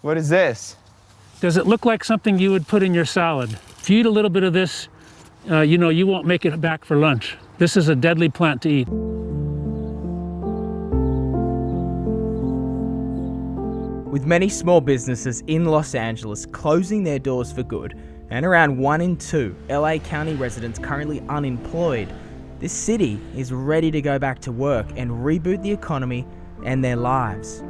What is this? Does it look like something you would put in your salad? If you eat a little bit of this, you know, you won't make it back for lunch. This is a deadly plant to eat. With many small businesses in Los Angeles closing their doors for good, and around 1 in 2 LA County residents currently unemployed, this city is ready to go back to work and reboot the economy and their lives.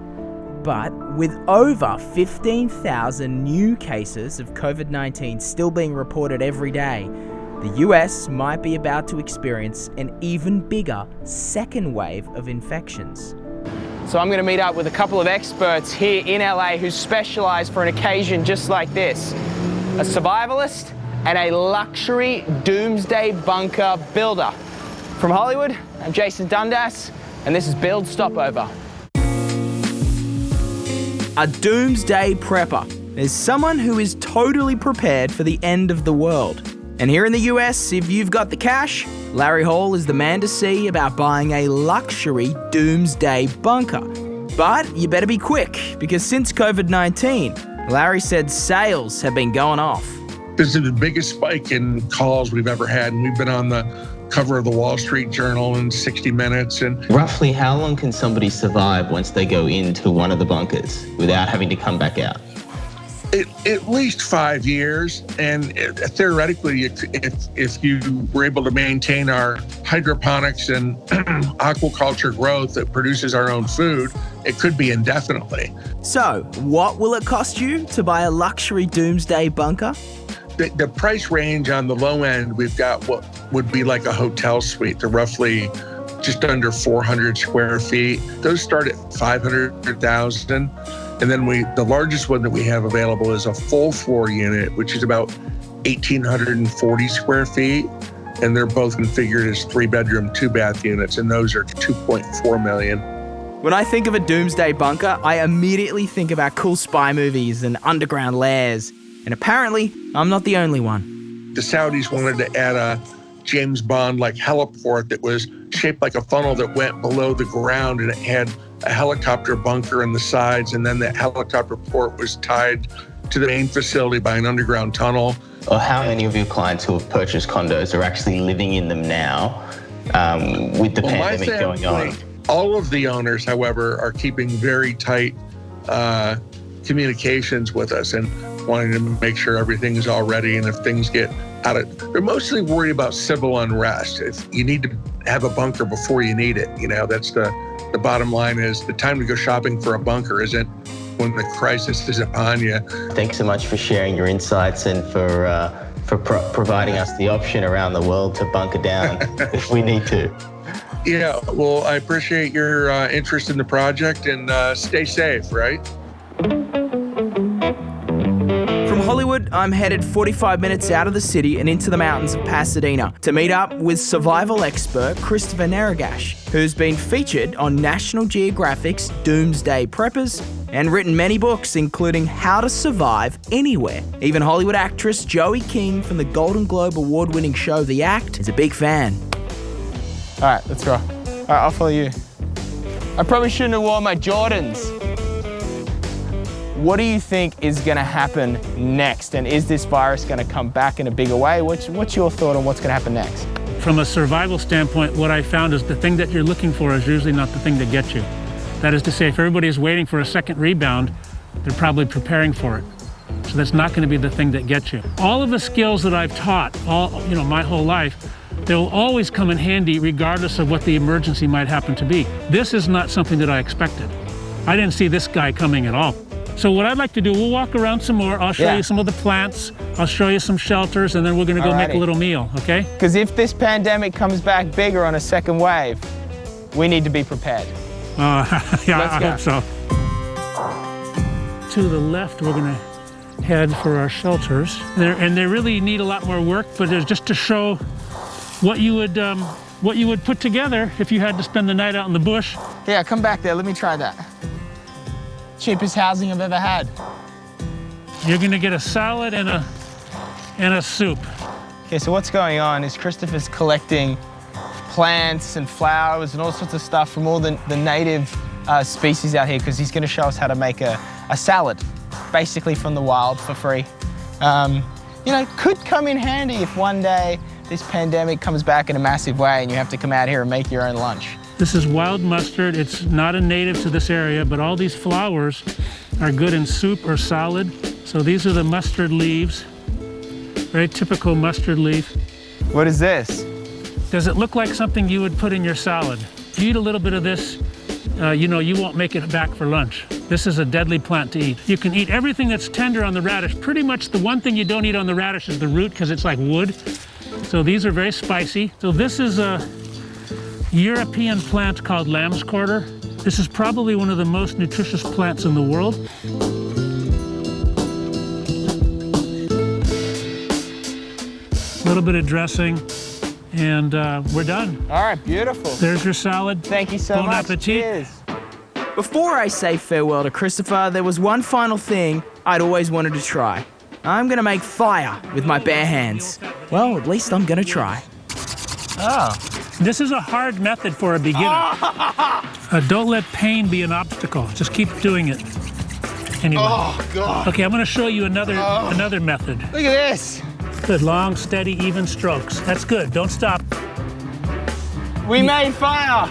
But with over 15,000 new cases of COVID-19 still being reported every day, the US might be about to experience an even bigger second wave of infections. So I'm going to meet up with a couple of experts here in LA who specialize for an occasion just like this. A survivalist and a luxury doomsday bunker builder. From Hollywood, I'm Jason Dundas, and this is Build Stopover. A doomsday prepper is someone who is totally prepared for the end of the world. And here in the US, if you've got the cash, Larry Hall is the man to see about buying a luxury doomsday bunker. But you better be quick, because since COVID-19, Larry said sales have been going off. This is the biggest spike in calls we've ever had, and we've been on the cover of the Wall Street Journal and 60 Minutes. And roughly how long can somebody survive once they go into one of the bunkers without having to come back out? At least 5 years, and theoretically, if you were able to maintain our hydroponics and aquaculture growth that produces our own food, it could be indefinitely. So, what will it cost you to buy a luxury doomsday bunker? The price range on the low end, we've got what would be like a hotel suite. They're roughly just under 400 square feet. Those start at 500,000. And then the largest one that we have available is a full floor unit, which is about 1,840 square feet. And they're both configured as 3-bedroom, 2-bath units, and those are $2.4 million. When I think of a doomsday bunker, I immediately think about cool spy movies and underground lairs. And apparently, I'm not the only one. The Saudis wanted to add a James Bond-like heliport that was shaped like a funnel that went below the ground, and it had a helicopter bunker in the sides, and then the helicopter port was tied to the main facility by an underground tunnel. Or how many of your clients who have purchased condos are actually living in them now with the pandemic going on? All of the owners, however, are keeping very tight communications with us and wanting to make sure everything is all ready, and if things get out of... They're mostly worried about civil unrest. If you need to have a bunker before you need it, you know, that's the bottom line. Is the time to go shopping for a bunker isn't when the crisis is upon you. Thanks so much for sharing your insights and for providing us the option around the world to bunker down if we need to. Yeah, well, I appreciate your interest in the project, and stay safe, right? From Hollywood, I'm headed 45 minutes out of the city and into the mountains of Pasadena to meet up with survival expert Christopher Nyerges, who's been featured on National Geographic's Doomsday Preppers and written many books, including How to Survive Anywhere. Even Hollywood actress Joey King from the Golden Globe award-winning show The Act is a big fan. All right, let's go. All right, I'll follow you. I probably shouldn't have worn my Jordans. What do you think is going to happen next? And is this virus going to come back in a bigger way? What's your thought on what's going to happen next? From a survival standpoint, what I found is the thing that you're looking for is usually not the thing that gets you. That is to say, if everybody is waiting for a second rebound, they're probably preparing for it. So that's not going to be the thing that gets you. All of the skills that I've taught, my whole life, they will always come in handy regardless of what the emergency might happen to be. This is not something that I expected. I didn't see this guy coming at all. So what I'd like to do, we'll walk around some more. I'll show you some of the plants. I'll show you some shelters, and then we're going to go make a little meal, okay? Because if this pandemic comes back bigger on a second wave, we need to be prepared. Yeah, I hope so. To the left, we're going to head for our shelters. And they really need a lot more work, but it's just to show what you would put together if you had to spend the night out in the bush. Yeah, come back there. Let me try that. Cheapest housing I've ever had. You're gonna get a salad and a soup. Okay, so what's going on is Christopher's collecting plants and flowers and all sorts of stuff from all the native species out here, because he's gonna show us how to make a salad. basically from the wild for free. You know, could come in handy if one day this pandemic comes back in a massive way and you have to come out here and make your own lunch. This is wild mustard. It's not a native to this area, but all these flowers are good in soup or salad. So these are the mustard leaves, very typical mustard leaf. What is this? Does it look like something you would put in your salad? If you eat a little bit of this, you know you won't make it back for lunch. This is a deadly plant to eat. You can eat everything that's tender on the radish. Pretty much the one thing you don't eat on the radish is the root because it's like wood. So these are very spicy. So this is a European plant called lamb's quarter. This is probably one of the most nutritious plants in the world. A little bit of dressing, and we're done. All right, beautiful. There's your salad. Thank you so Bon much. appetit. Cheers. Before I say farewell to Christopher, there was one final thing I'd always wanted to try. I'm gonna make fire with my bare hands. Well, at least I'm gonna try. Oh. This is a hard method for a beginner. Don't let pain be an obstacle. Just keep doing it. Anyway. Oh, God. Okay, I'm gonna show you another method. Look at this. Good, long, steady, even strokes. That's good, don't stop. We made fire.